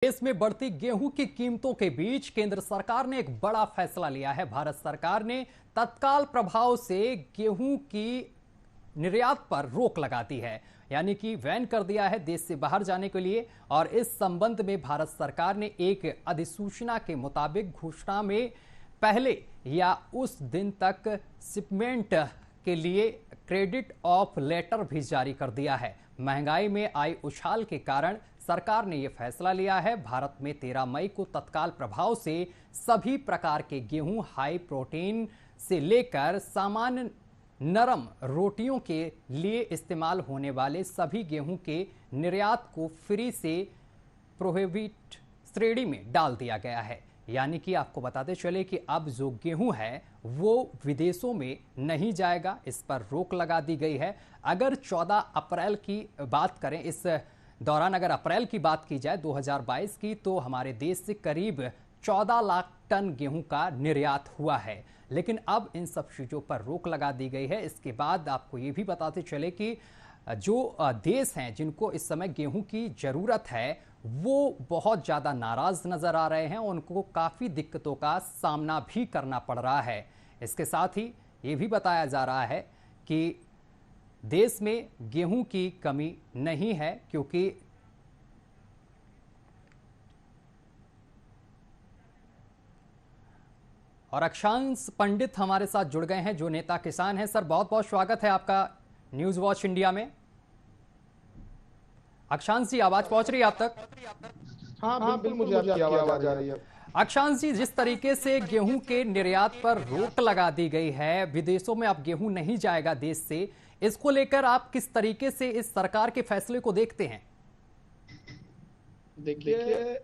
देश में बढ़ती गेहूं की कीमतों के बीच केंद्र सरकार ने एक बड़ा फैसला लिया है। भारत सरकार ने तत्काल प्रभाव से गेहूं की निर्यात पर रोक लगा दी है, यानी कि बैन कर दिया है देश से बाहर जाने के लिए। और इस संबंध में भारत सरकार ने एक अधिसूचना के मुताबिक घोषणा में पहले या उस दिन तक शिपमेंट के लिए क्रेडिट ऑफ लेटर भी जारी कर दिया है। महंगाई में आई उछाल के कारण सरकार ने यह फैसला लिया है। भारत में 13 मई को तत्काल प्रभाव से सभी प्रकार के गेहूं, हाई प्रोटीन से लेकर सामान्य नरम रोटियों के लिए इस्तेमाल होने वाले सभी गेहूं के निर्यात को फ्री से प्रोहिबिट श्रेणी में डाल दिया गया है। यानी कि आपको बताते चले कि अब जो गेहूं है वो विदेशों में नहीं जाएगा, इस पर रोक लगा दी गई है। अगर 14 अप्रैल की बात करें, इस दौरान अगर अप्रैल की बात की जाए 2022 की, तो हमारे देश से करीब 14 लाख टन गेहूं का निर्यात हुआ है। लेकिन अब इन सब चीज़ों पर रोक लगा दी गई है। इसके बाद आपको ये भी बताते चले कि जो देश हैं जिनको इस समय गेहूं की ज़रूरत है वो बहुत ज़्यादा नाराज़ नज़र आ रहे हैं, उनको काफ़ी दिक्कतों का सामना भी करना पड़ रहा है। इसके साथ ही ये भी बताया जा रहा है कि देश में गेहूं की कमी नहीं है, क्योंकि और अक्षांश पंडित हमारे साथ जुड़ गए हैं जो नेता किसान हैं। सर, बहुत बहुत स्वागत है आपका न्यूज़ वॉच इंडिया में। अक्षांश जी, आवाज पहुंच रही है आप तक? हाँ, बिल्कुल मुझे आपकी आवाज आ रही है। अक्षांश जी, जिस तरीके से गेहूं के निर्यात पर रोक लगा दी गई है, विदेशों में अब गेहूं नहीं जाएगा देश से, इसको लेकर आप किस तरीके से इस सरकार के फैसले को देखते हैं? देखिए,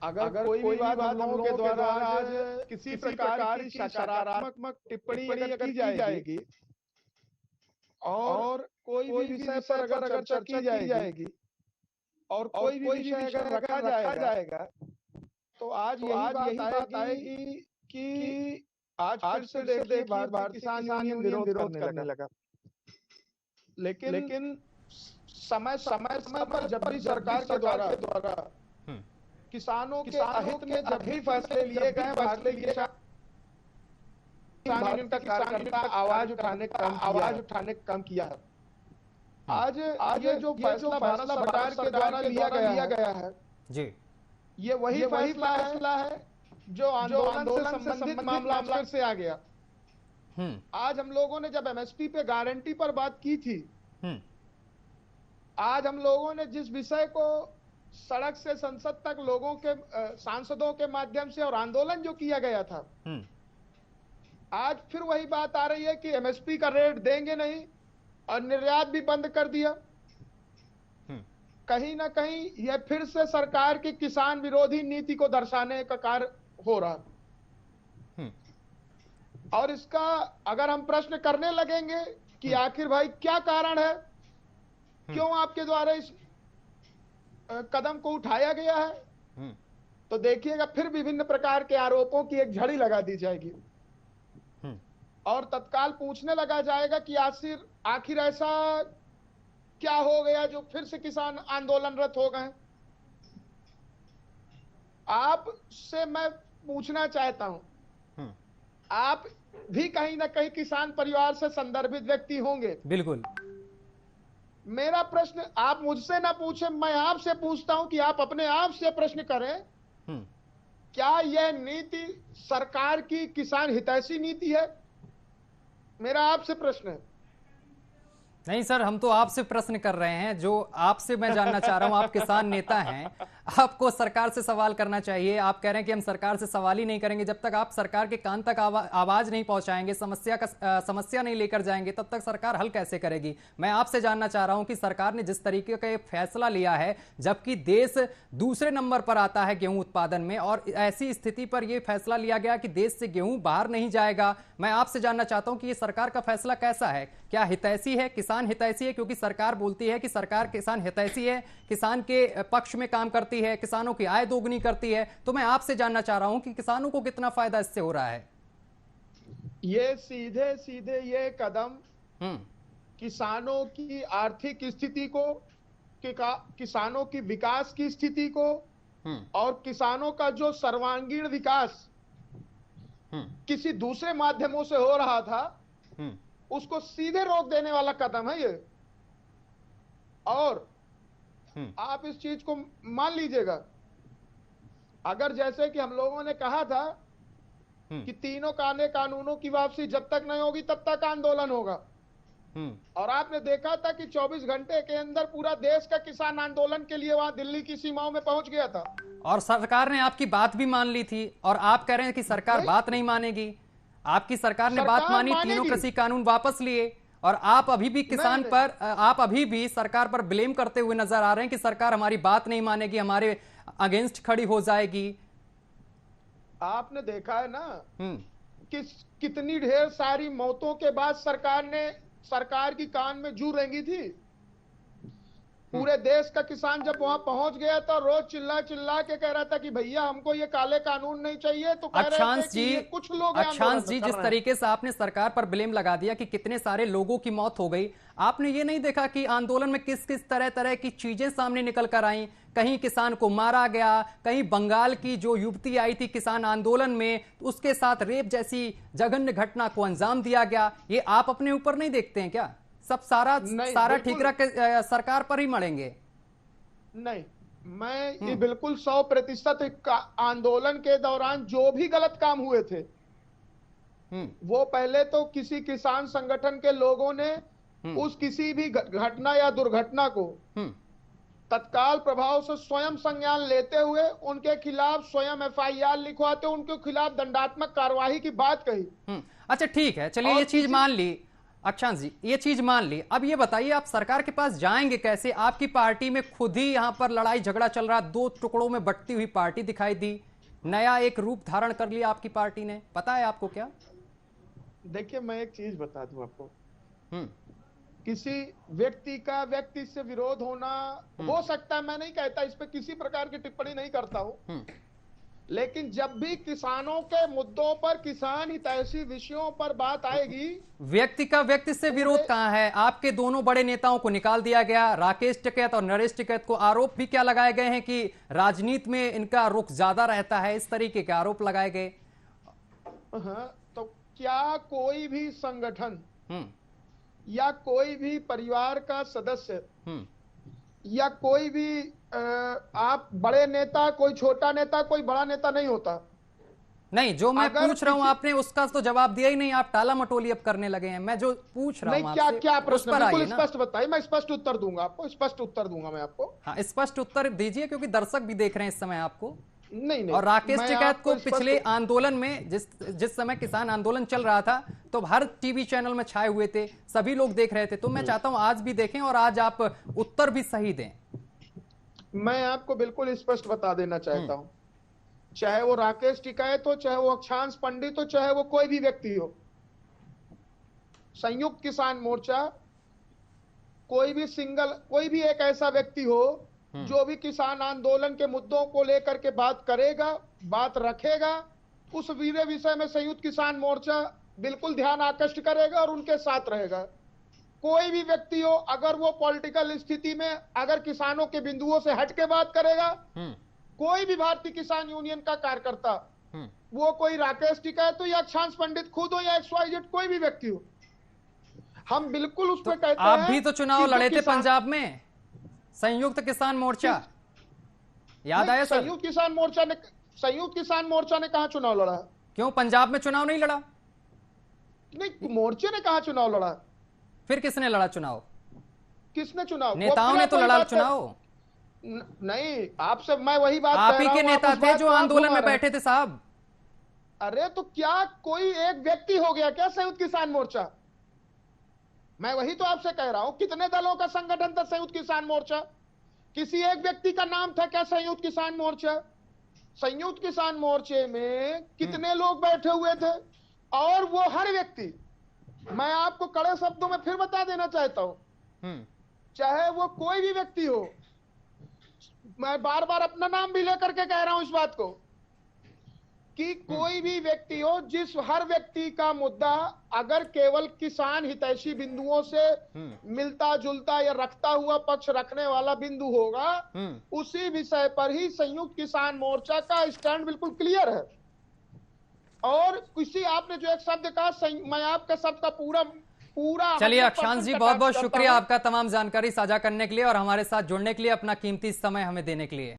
अगर कोई भी बात हम लोगों के द्वारा आज किसी प्रकार की सकारात्मक टिप्पणी अगर की जाएगी और कोई भी विषय पर अगर चर्चा की जाएगी और कोई भी विषय अगर रखा जाएगा तो आज यही बात आएगी कि आज फिर से देखिए भारतीय किसान यूनियन विरोध करने लगा। लेकिन समय पर जब भी सरकार के द्वारा किसानों के हित में जब भी फैसले लिए गए, भारतीय किसान यूनियन का कार्यकर्ता आवाज उठाने का काम किया है। आज ये जो फैसला भारत सरकार के द्वारा लिया गया है जी, ये वही फैसला है जो आंदोलन से संबंधित मामला फिर से आ गया। आज हम लोगों ने जब एमएसपी पे गारंटी पर बात की थी, आज हम लोगों ने जिस विषय को सड़क से संसद तक लोगों के सांसदों के माध्यम से और आंदोलन जो किया गया था, आज फिर वही बात आ रही है कि एमएसपी का रेट देंगे नहीं और निर्यात भी बंद कर दिया। कहीं ना कहीं यह फिर से सरकार की किसान विरोधी नीति को दर्शाने का कार्य हो रहा। और इसका अगर हम प्रश्न करने लगेंगे कि आखिर भाई क्या कारण है, क्यों आपके द्वारा इस कदम को उठाया गया है, तो देखिएगा फिर विभिन्न प्रकार के आरोपों की एक झड़ी लगा दी जाएगी और तत्काल पूछने लगा जाएगा कि आखिर ऐसा क्या हो गया जो फिर से किसान आंदोलनरत हो गए। आपसे मैं पूछना चाहता हूं, आप भी कहीं ना कहीं किसान परिवार से संदर्भित व्यक्ति होंगे। बिल्कुल। मेरा प्रश्न आप मुझसे ना पूछे, मैं आपसे पूछता हूं कि आप अपने आप से प्रश्न करें, क्या यह नीति सरकार की किसान हितैषी नीति है? मेरा आपसे प्रश्न है। नहीं सर, हम तो आपसे प्रश्न कर रहे हैं। जो आपसे मैं जानना चाह रहा हूं, आप किसान नेता हैं, आपको सरकार से सवाल करना चाहिए। आप कह रहे हैं कि हम सरकार से सवाल ही नहीं करेंगे। जब तक आप सरकार के कान तक आवाज नहीं पहुंचाएंगे, समस्या नहीं लेकर जाएंगे, तब तक सरकार हल कैसे करेगी? मैं आपसे जानना चाह रहा हूं कि सरकार ने जिस तरीके का फैसला लिया है, जबकि देश दूसरे नंबर पर आता है गेहूं उत्पादन में, और ऐसी स्थिति पर यह फैसला लिया गया कि देश से गेहूं बाहर नहीं जाएगा। मैं आपसे जानना चाहता हूं कि यह सरकार का फैसला कैसा है? क्या हितैषी है, किसान हितैषी है? क्योंकि सरकार बोलती है कि सरकार किसान हितैषी है, किसान के पक्ष में काम करती है, किसानों की आय दोगुनी करती है। तो मैं आपसे जानना चाह रहा हूं कि किसानों को कितना फायदा इससे हो रहा है? ये सीधे ये कदम किसानों की आर्थिक स्थिति को, किसानों की विकास की स्थिति को और किसानों का जो सर्वांगीण विकास किसी दूसरे माध्यमों से हो रहा था, उसको सीधे रोक देने वाला कदम है ये। और आप इस चीज को मान लीजिएगा, अगर जैसे कि हम लोगों ने कहा था कि तीनों कानूनों की वापसी जब तक नहीं होगी तब तक आंदोलन होगा, और आपने देखा था कि 24 घंटे के अंदर पूरा देश का किसान आंदोलन के लिए वहां दिल्ली की सीमाओं में पहुंच गया था, और सरकार ने आपकी बात भी मान ली थी। और आप कह रहे हैं कि सरकार बात नहीं मानेगी। आपकी सरकार ने बात मानी, तीनों कृषि कानून वापस लिए, और आप अभी भी किसान पर, आप अभी भी सरकार पर ब्लेम करते हुए नजर आ रहे हैं कि सरकार हमारी बात नहीं मानेगी, हमारे अगेंस्ट खड़ी हो जाएगी। आपने देखा है ना कि कितनी ढेर सारी मौतों के बाद सरकार की कान में जू रेंगी थी। पूरे देश का किसान जब वहां पहुंच गया था, रोज चिल्ला चिल्ला के कह रहा था कि भैया हमको ये काले कानून नहीं चाहिए, तो कह रहे थे कि ये कुछ लोग अक्षांश जी, जिस तरीके से आपने सरकार पर ब्लेम लगा दिया कि कितने सारे लोगों की मौत हो गई, आपने ये नहीं देखा कि आंदोलन में किस किस तरह की चीजें सामने निकल कर आई। कहीं किसान को मारा गया, कहीं बंगाल की जो युवती आई थी किसान आंदोलन में, उसके साथ रेप जैसी जघन्य घटना को अंजाम दिया गया। ये आप अपने ऊपर नहीं देखते हैं क्या? सब सारा ठीकरा सरकार पर ही मरेंगे? नहीं, मैं ये बिल्कुल 100% आंदोलन के दौरान जो भी गलत काम हुए थे, वो पहले तो किसी किसान संगठन के लोगों ने उस किसी भी घटना या दुर्घटना को तत्काल प्रभाव से स्वयं संज्ञान लेते हुए उनके खिलाफ स्वयं FIR लिखवाते, उनके खिलाफ दंडात्मक कार्यवाही की बात कही। अच्छा ठीक है, चलिए ये चीज मान ली अक्षांश जी, ये चीज मान ली। अब ये बताइए आप सरकार के पास जाएंगे कैसे? आपकी पार्टी में खुद ही यहां पर लड़ाई झगड़ा चल रहा, 2 टुकड़ों में बंटती हुई पार्टी दिखाई दी, नया एक रूप धारण कर लिया आपकी पार्टी ने। पता है आपको क्या? देखिए, मैं एक चीज बता दूं आपको, किसी व्यक्ति का व्यक्ति से विरोध होना हो सकता है, मैं नहीं कहता, इस पे किसी प्रकार की टिप्पणी नहीं करता हूं, लेकिन जब भी किसानों के मुद्दों पर, किसान हितैषी विषयों पर बात आएगी, व्यक्ति का व्यक्ति से विरोध कहां है? आपके दोनों बड़े नेताओं को निकाल दिया गया, राकेश टिकैत और नरेश टिकैत को आरोप भी क्या लगाए गए हैं कि राजनीति में इनका रुख ज्यादा रहता है, इस तरीके के आरोप लगाए गए। तो क्या कोई भी संगठन या कोई भी परिवार का सदस्य या कोई भी आप बड़े नेता, कोई छोटा नेता, कोई बड़ा नेता नहीं होता? नहीं, जो मैं पूछ रहा हूं आपने उसका तो जवाब दिया ही नहीं, आप टाला मटोली अब करने लगे हैं। मैं जो पूछ रहा हूं आपसे, क्या प्रश्न, बिल्कुल स्पष्ट बताइए, मैं स्पष्ट उत्तर दूंगा आपको, स्पष्ट उत्तर दूंगा मैं आपको। हाँ, स्पष्ट उत्तर दीजिए, क्योंकि दर्शक भी देख रहे हैं इस समय आपको। नहीं, और राकेश टिकैत को पिछले आंदोलन में, जिस समय किसान आंदोलन चल रहा था, तो हर टीवी चैनल में छाए हुए थे, सभी लोग देख रहे थे। तो मैं चाहता हूं आज भी देखें और आज आप उत्तर भी सही दें। मैं आपको बिल्कुल स्पष्ट बता देना चाहता हूं, चाहे वो राकेश टिकैत हो, चाहे वो अक्षांश पंडित हो, चाहे वो कोई भी व्यक्ति हो, संयुक्त किसान मोर्चा, कोई भी एक ऐसा व्यक्ति हो जो भी किसान आंदोलन के मुद्दों को लेकर के बात करेगा, बात रखेगा, उस विषय में संयुक्त किसान मोर्चा बिल्कुल ध्यान आकृष्ट करेगा और उनके साथ रहेगा। कोई भी व्यक्ति हो, अगर वो पॉलिटिकल स्थिति में अगर किसानों के बिंदुओं से हट के बात करेगा, कोई भी भारतीय किसान यूनियन का कार्यकर्ता, वो कोई राकेश टिकैत हो या अक्षांश पंडित खुद हो या XYZ कोई भी व्यक्ति हो, हम बिल्कुल उस पर कहते हैं। आप भी तो चुनाव लड़े थे पंजाब में, संयुक्त किसान मोर्चा, याद आया सर? संयुक्त किसान मोर्चा ने कहा चुनाव लड़ा? क्यों पंजाब में चुनाव नहीं लड़ा? नहीं, मोर्चे ने कहा चुनाव लड़ा। फिर किसने लड़ा चुनाव? किसने चुनाव? नेताओं ने तो लड़ा चुनाव। नहीं, आपसे मैं वही बात आप ही के नेता थे जो आंदोलन में बैठे थे साहब। अरे तो क्या कोई एक व्यक्ति हो गया क्या संयुक्त किसान मोर्चा? मैं वही तो आपसे कह रहा हूं, कितने दलों का संगठन था संयुक्त किसान मोर्चा? किसी एक व्यक्ति का नाम था क्या संयुक्त किसान मोर्चा? संयुक्त किसान मोर्चे में कितने लोग बैठे हुए थे? और वो हर व्यक्ति, मैं आपको कड़े शब्दों में फिर बता देना चाहता हूं, चाहे वो कोई भी व्यक्ति हो, मैं बार बार अपना नाम भी लेकर के कह रहा हूं इस बात को, कि कोई भी व्यक्ति हो, जिस हर व्यक्ति का मुद्दा अगर केवल किसान हितैषी बिंदुओं से मिलता जुलता या रखता हुआ पक्ष रखने वाला बिंदु होगा, उसी विषय पर ही संयुक्त किसान मोर्चा का स्टैंड बिल्कुल क्लियर है। और किसी आपने जो एक शब्द कहा, मैं आपका शब्द का पूरा चलिए अक्षांश जी, बहुत बहुत शुक्रिया आपका तमाम जानकारी साझा करने के लिए और हमारे साथ जुड़ने के लिए, अपना कीमती समय हमें देने के लिए।